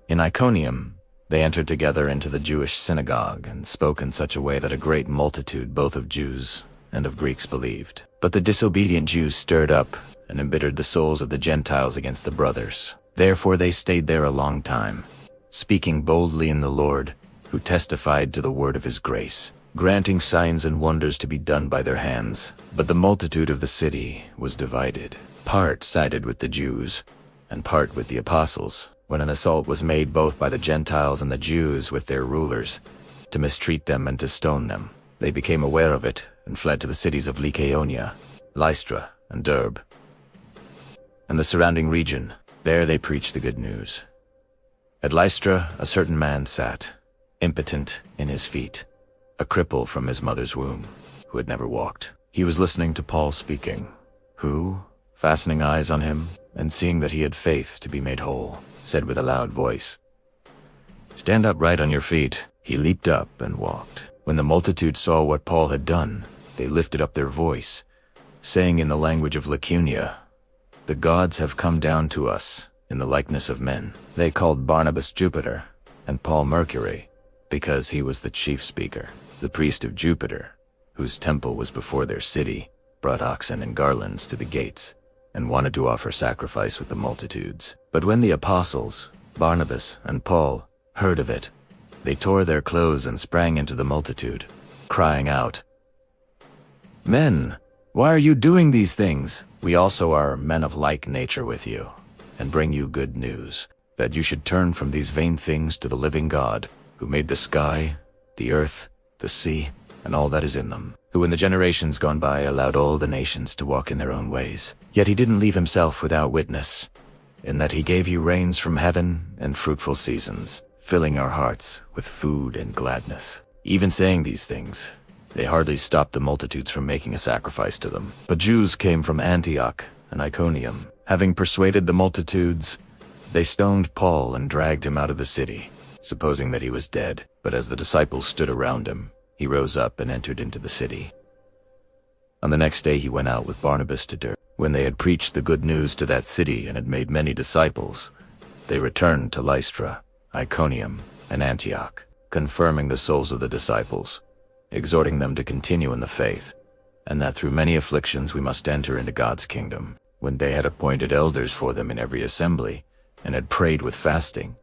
In Iconium, they entered together into the Jewish synagogue and spoke in such a way that a great multitude both of Jews and of Greeks believed. But the disobedient Jews stirred up and embittered the souls of the Gentiles against the brothers. Therefore they stayed there a long time, speaking boldly in the Lord, who testified to the word of his grace, granting signs and wonders to be done by their hands. But the multitude of the city was divided. Part sided with the Jews, and part with the apostles, when an assault was made both by the Gentiles and the Jews with their rulers, to mistreat them and to stone them. They became aware of it, and fled to the cities of Lycaonia, Lystra, and Derbe, and the surrounding region. There they preached the good news. At Lystra a certain man sat, impotent in his feet, a cripple from his mother's womb, who had never walked. He was listening to Paul speaking, who, fastening eyes on him, and seeing that he had faith to be made whole, said with a loud voice, "Stand upright on your feet." He leaped up and walked. When the multitude saw what Paul had done, they lifted up their voice, saying in the language of Lycaonia, "The gods have come down to us in the likeness of men." They called Barnabas Jupiter, and Paul Mercury, because he was the chief speaker. The priest of Jupiter, whose temple was before their city, brought oxen and garlands to the gates, and wanted to offer sacrifice with the multitudes. But when the apostles, Barnabas and Paul, heard of it, they tore their clothes and sprang into the multitude, crying out, "Men, why are you doing these things? We also are men of like nature with you, and bring you good news, that you should turn from these vain things to the living God, who made the sky, the earth, the sea, and all that is in them, who in the generations gone by allowed all the nations to walk in their own ways. Yet he didn't leave himself without witness, in that he gave you rains from heaven and fruitful seasons, filling our hearts with food and gladness." Even saying these things, they hardly stopped the multitudes from making a sacrifice to them. But Jews came from Antioch and Iconium. Having persuaded the multitudes, they stoned Paul and dragged him out of the city, supposing that he was dead. But as the disciples stood around him, he rose up and entered into the city. On the next day he went out with Barnabas to Derbe. When they had preached the good news to that city and had made many disciples, they returned to Lystra, Iconium, and Antioch, confirming the souls of the disciples, exhorting them to continue in the faith, and that through many afflictions we must enter into God's kingdom. When they had appointed elders for them in every assembly, and had prayed with fasting,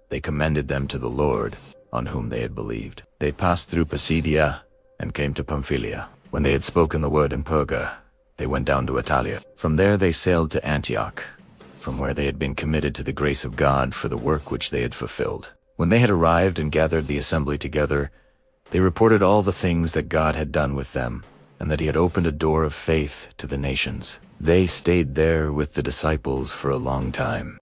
they commended them to the Lord, on whom they had believed. They passed through Pisidia and came to Pamphylia. When they had spoken the word in Perga, they went down to Italia. From there they sailed to Antioch, from where they had been committed to the grace of God for the work which they had fulfilled. When they had arrived and gathered the assembly together, they reported all the things that God had done with them, and that he had opened a door of faith to the nations. They stayed there with the disciples for a long time.